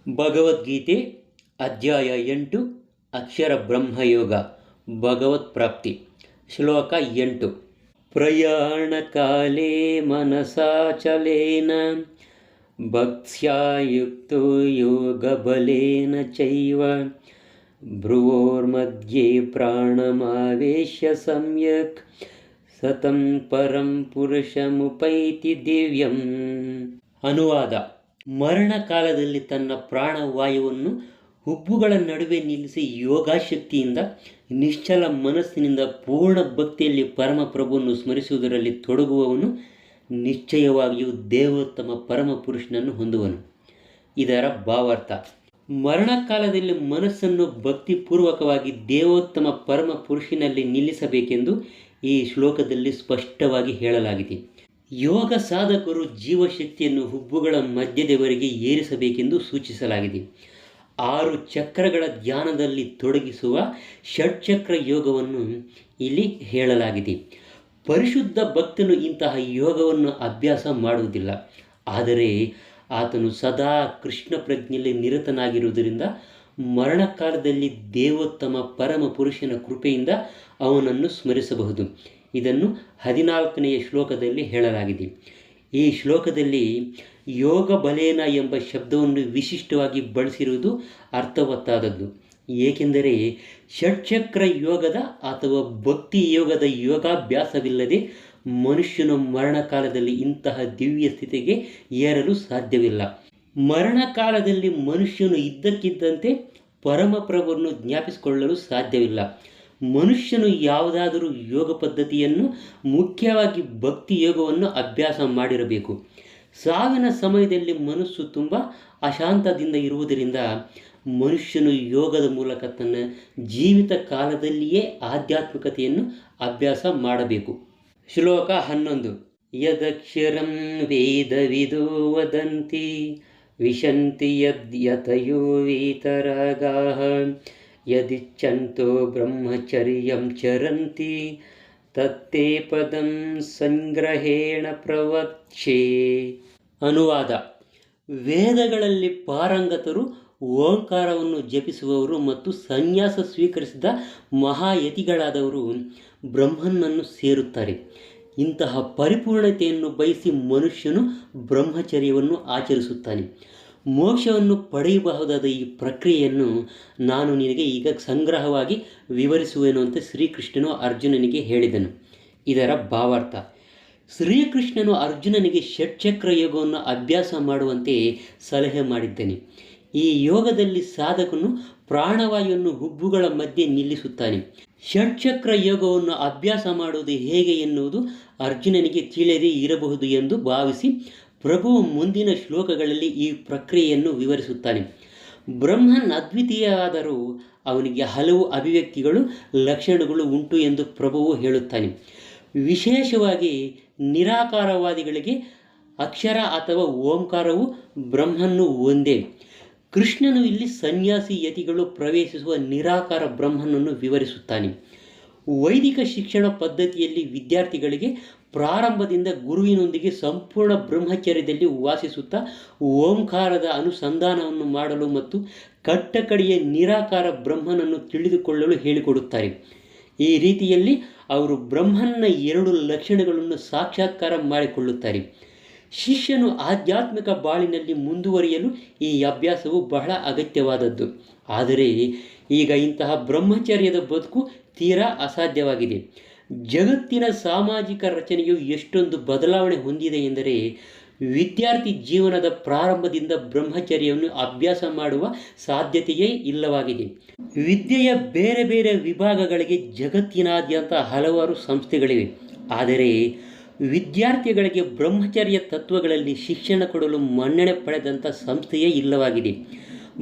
ಭಗವದ್ಗೀತೆ ಅಧ್ಯಾಯ 8 ಅಕ್ಷರ ಬ್ರಹ್ಮಯೋಗ ಭಗವತ್ ಪ್ರಾಪ್ತಿ ಶ್ಲೋಕ 8 ಪ್ರಯಾಣಕಾಲೇ ಮನಸಾಚಲೇನ ಭಕ್ತ್ಯಾಯುಕ್ತೋ ಯೋಗಬಲೇನ ಚೈವ ಭ್ರುವೋರ್ಮಧ್ಯೆ ಪ್ರಾಣಮಾವೇಶ್ಯ ಸಮ್ಯಕ್ ಸತಂ ಪರಂ ಪುರುಷಮುಪೈತಿ ದಿವ್ಯಂ. ಅನುವಾದ: ಮರಣಕಾಲದಲ್ಲಿ ತನ್ನ ಪ್ರಾಣವಾಯುವನ್ನು ಹುಬ್ಬುಗಳ ನಡುವೆ ನಿಲ್ಲಿಸಿ ಯೋಗಾಶಕ್ತಿಯಿಂದ ನಿಶ್ಚಲ ಮನಸ್ಸಿನಿಂದ ಪೂರ್ಣ ಭಕ್ತಿಯಲ್ಲಿ ಪರಮಪ್ರಭುವನ್ನು ಸ್ಮರಿಸುವುದರಲ್ಲಿ ತೊಡಗುವವನು ನಿಶ್ಚಯವಾಗಿಯೂ ದೇವೋತ್ತಮ ಪರಮಪುರುಷನನ್ನು ಹೊಂದುವನು. ಇದರ ಭಾವಾರ್ಥ: ಮರಣಕಾಲದಲ್ಲಿ ಮನಸ್ಸನ್ನು ಭಕ್ತಿಪೂರ್ವಕವಾಗಿ ದೇವೋತ್ತಮ ಪರಮಪುರುಷನಲ್ಲಿ ನಿಲ್ಲಿಸಬೇಕೆಂದು ಈ ಶ್ಲೋಕದಲ್ಲಿ ಸ್ಪಷ್ಟವಾಗಿ ಹೇಳಲಾಗಿದೆ. ಯೋಗ ಸಾಧಕರು ಜೀವಶಕ್ತಿಯನ್ನು ಹುಬ್ಬುಗಳ ಮಧ್ಯದವರೆಗೆ ಏರಿಸಬೇಕೆಂದು ಸೂಚಿಸಲಾಗಿದೆ. 6 ಚಕ್ರಗಳ ಧ್ಯಾನದಲ್ಲಿ ತೊಡಗಿಸುವ ಷಟ್ಚಕ್ರ ಯೋಗವನ್ನು ಇಲ್ಲಿ ಹೇಳಲಾಗಿದೆ. ಪರಿಶುದ್ಧ ಭಕ್ತನು ಇಂತಹ ಯೋಗವನ್ನು ಅಭ್ಯಾಸ ಮಾಡುವುದಿಲ್ಲ, ಆದರೆ ಆತನು ಸದಾ ಕೃಷ್ಣ ಪ್ರಜ್ಞೆಯಲ್ಲಿ ನಿರತನಾಗಿರುವುದರಿಂದ ಮರಣಕಾಲದಲ್ಲಿ ದೇವೋತ್ತಮ ಪರಮ ಪುರುಷನ ಕೃಪೆಯಿಂದ ಅವನನ್ನು ಸ್ಮರಿಸಬಹುದು. ಇದನ್ನು 14ನೇ ಶ್ಲೋಕದಲ್ಲಿ ಹೇಳಲಾಗಿದೆ. ಈ ಶ್ಲೋಕದಲ್ಲಿ ಯೋಗ ಬಲೇನ ಎಂಬ ಶಬ್ದವನ್ನು ವಿಶಿಷ್ಟವಾಗಿ ಬಳಸಿರುವುದು ಅರ್ಥವತ್ತಾದದ್ದು. ಏಕೆಂದರೆ ಷಟ್ಚಕ್ರ ಯೋಗದ ಅಥವಾ ಭಕ್ತಿ ಯೋಗದ ಯೋಗಾಭ್ಯಾಸವಿಲ್ಲದೆ ಮನುಷ್ಯನು ಮರಣಕಾಲದಲ್ಲಿ ಇಂತಹ ದಿವ್ಯ ಸ್ಥಿತಿಗೆ ಏರಲು ಸಾಧ್ಯವಿಲ್ಲ. ಮರಣಕಾಲದಲ್ಲಿ ಮನುಷ್ಯನು ಇದ್ದಕ್ಕಿದ್ದಂತೆ ಪರಮಪ್ರಭುವನ್ನು ಜ್ಞಾಪಿಸಿಕೊಳ್ಳಲು ಸಾಧ್ಯವಿಲ್ಲ. ಮನುಷ್ಯನು ಯಾವುದಾದರೂ ಯೋಗ ಪದ್ಧತಿಯನ್ನು, ಮುಖ್ಯವಾಗಿ ಭಕ್ತಿ ಯೋಗವನ್ನು ಅಭ್ಯಾಸ ಮಾಡಿರಬೇಕು. ಸಾವಿನ ಸಮಯದಲ್ಲಿ ಮನಸ್ಸು ತುಂಬ ಅಶಾಂತದಿಂದ ಇರುವುದರಿಂದ ಮನುಷ್ಯನು ಯೋಗದ ಮೂಲಕ ತನ್ನ ಜೀವಿತ ಕಾಲದಲ್ಲಿಯೇ ಆಧ್ಯಾತ್ಮಿಕತೆಯನ್ನು ಅಭ್ಯಾಸ ಮಾಡಬೇಕು. ಶ್ಲೋಕ 11 ಯದಕ್ಷರಂ ವೇದವಿದೋ ವದಂತಿ ವಿಶಂತಿ ಯತಯೋ ವೀತರಾಗಾಃ ಯದಿಚ್ಛಂತೋ ಬ್ರಹ್ಮಚರ್ಯಂ ಚರಂತಿ ತತ್ತೇ ಪದಂ ಸಂಗ್ರಹೇಣ ಪ್ರವಕ್ಷ್ಯೆ. ಅನುವಾದ: ವೇದಗಳಲ್ಲಿ ಪಾರಂಗತರು, ಓಂಕಾರವನ್ನು ಜಪಿಸುವವರು ಮತ್ತು ಸನ್ಯಾಸ ಸ್ವೀಕರಿಸಿದ ಮಹಾಯತಿಗಳಾದವರು ಬ್ರಹ್ಮನನ್ನು ಸೇರುತ್ತಾರೆ. ಇಂತಹ ಪರಿಪೂರ್ಣತೆಯನ್ನು ಬಯಸಿ ಮನುಷ್ಯನು ಬ್ರಹ್ಮಚರ್ಯವನ್ನು ಆಚರಿಸುತ್ತಾನೆ. ಮೋಕ್ಷವನ್ನು ಪಡೆಯಬಹುದಾದ ಈ ಪ್ರಕ್ರಿಯೆಯನ್ನು ನಾನು ನಿನಗೆ ಈಗ ಸಂಗ್ರಹವಾಗಿ ವಿವರಿಸುವೆನು ಅಂತ ಶ್ರೀಕೃಷ್ಣನು ಅರ್ಜುನನಿಗೆ ಹೇಳಿದನು. ಇದರ ಭಾವಾರ್ಥ: ಶ್ರೀಕೃಷ್ಣನು ಅರ್ಜುನನಿಗೆ ಷಟ್ಚಕ್ರ ಯೋಗವನ್ನು ಅಭ್ಯಾಸ ಮಾಡುವಂತೆ ಸಲಹೆ ಮಾಡಿದ್ದಾನೆ. ಈ ಯೋಗದಲ್ಲಿ ಸಾಧಕನು ಪ್ರಾಣವಾಯುವನ್ನು ಹುಬ್ಬುಗಳ ಮಧ್ಯೆ ನಿಲ್ಲಿಸುತ್ತಾನೆ. ಷಟ್ಚಕ್ರ ಯೋಗವನ್ನು ಅಭ್ಯಾಸ ಮಾಡುವುದು ಹೇಗೆ ಎನ್ನುವುದು ಅರ್ಜುನನಿಗೆ ತಿಳಿಯದೇ ಇರಬಹುದು ಎಂದು ಭಾವಿಸಿ ಪ್ರಭುವು ಮುಂದಿನ ಶ್ಲೋಕಗಳಲ್ಲಿ ಈ ಪ್ರಕ್ರಿಯೆಯನ್ನು ವಿವರಿಸುತ್ತಾನೆ. ಬ್ರಹ್ಮನ್ ಅದ್ವಿತೀಯವಾದರೂ ಅವನಿಗೆ ಹಲವು ಅಭಿವ್ಯಕ್ತಿಗಳು, ಲಕ್ಷಣಗಳು ಉಂಟು ಎಂದು ಪ್ರಭುವು ಹೇಳುತ್ತಾನೆ. ವಿಶೇಷವಾಗಿ ನಿರಾಕಾರವಾದಿಗಳಿಗೆ ಅಕ್ಷರ ಅಥವಾ ಓಂಕಾರವು ಬ್ರಹ್ಮನ್ನು ಒಂದೇ. ಕೃಷ್ಣನು ಇಲ್ಲಿ ಸನ್ಯಾಸಿ ಯತಿಗಳು ಪ್ರವೇಶಿಸುವ ನಿರಾಕಾರ ಬ್ರಹ್ಮನನ್ನು ವಿವರಿಸುತ್ತಾನೆ. ವೈದಿಕ ಶಿಕ್ಷಣ ಪದ್ಧತಿಯಲ್ಲಿ ವಿದ್ಯಾರ್ಥಿಗಳಿಗೆ ಪ್ರಾರಂಭದಿಂದ ಗುರುವಿನೊಂದಿಗೆ ಸಂಪೂರ್ಣ ಬ್ರಹ್ಮಚರ್ಯದಲ್ಲಿ ವಾಸಿಸುತ್ತಾ ಓಂಕಾರದ ಅನುಸಂಧಾನವನ್ನು ಮಾಡಲು ಮತ್ತು ಕಟ್ಟಕಡೆಯ ನಿರಾಕಾರ ಬ್ರಹ್ಮನನ್ನು ತಿಳಿದುಕೊಳ್ಳಲು ಹೇಳಿಕೊಡುತ್ತಾರೆ. ಈ ರೀತಿಯಲ್ಲಿ ಅವರು ಬ್ರಹ್ಮನ 2 ಲಕ್ಷಣಗಳನ್ನು ಸಾಕ್ಷಾತ್ಕಾರ ಮಾಡಿಕೊಳ್ಳುತ್ತಾರೆ. ಶಿಷ್ಯನು ಆಧ್ಯಾತ್ಮಿಕ ಬಾಳಿನಲ್ಲಿ ಮುಂದುವರಿಯಲು ಈ ಅಭ್ಯಾಸವು ಬಹಳ ಅಗತ್ಯವಾದದ್ದು. ಆದರೆ ಈಗ ಇಂತಹ ಬ್ರಹ್ಮಚರ್ಯದ ಬದುಕು ತೀರಾ ಅಸಾಧ್ಯವಾಗಿದೆ. ಜಗತ್ತಿನ ಸಾಮಾಜಿಕ ರಚನೆಯು ಎಷ್ಟೊಂದು ಬದಲಾವಣೆ ಹೊಂದಿದೆ ಎಂದರೆ ವಿದ್ಯಾರ್ಥಿ ಜೀವನದ ಪ್ರಾರಂಭದಿಂದ ಬ್ರಹ್ಮಚರ್ಯವನ್ನು ಅಭ್ಯಾಸ ಮಾಡುವ ಸಾಧ್ಯತೆಯೇ ಇಲ್ಲವಾಗಿದೆ. ವಿದ್ಯೆಯ ಬೇರೆ ಬೇರೆ ವಿಭಾಗಗಳಿಗೆ ಜಗತ್ತಿನಾದ್ಯಂತ ಹಲವಾರು ಸಂಸ್ಥೆಗಳಿವೆ. ಆದರೆ ವಿದ್ಯಾರ್ಥಿಗಳಿಗೆ ಬ್ರಹ್ಮಚರ್ಯ ತತ್ವಗಳಲ್ಲಿ ಶಿಕ್ಷಣ ಕೊಡಲು ಮನ್ನಣೆ ಪಡೆದಂಥ ಸಂಸ್ಥೆಯೇ ಇಲ್ಲವಾಗಿದೆ.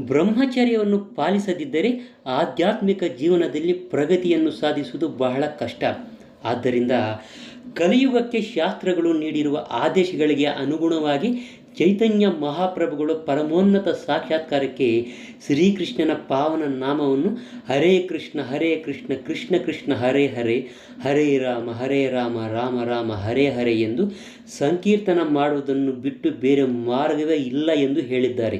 ಬ್ರಹ್ಮಚರ್ಯವನ್ನು ಪಾಲಿಸದಿದ್ದರೆ ಆಧ್ಯಾತ್ಮಿಕ ಜೀವನದಲ್ಲಿ ಪ್ರಗತಿಯನ್ನು ಸಾಧಿಸುವುದು ಬಹಳ ಕಷ್ಟ. ಆದ್ದರಿಂದ ಕಲಿಯುಗಕ್ಕೆ ಶಾಸ್ತ್ರಗಳು ನೀಡಿರುವ ಆದೇಶಗಳಿಗೆ ಅನುಗುಣವಾಗಿ ಚೈತನ್ಯ ಮಹಾಪ್ರಭುಗಳು ಪರಮೋನ್ನತ ಸಾಕ್ಷಾತ್ಕಾರಕ್ಕೆ ಶ್ರೀಕೃಷ್ಣನ ಪಾವನ ನಾಮವನ್ನು ಹರೇ ಕೃಷ್ಣ ಕೃಷ್ಣ ಕೃಷ್ಣ ಹರೇ ಹರೇ, ಹರೇ ರಾಮ ರಾಮ ರಾಮ ಹರೇ ಹರೇ ಎಂದು ಸಂಕೀರ್ತನ ಮಾಡುವುದನ್ನು ಬಿಟ್ಟು ಬೇರೆ ಮಾರ್ಗವೇ ಇಲ್ಲ ಎಂದು ಹೇಳಿದ್ದಾರೆ.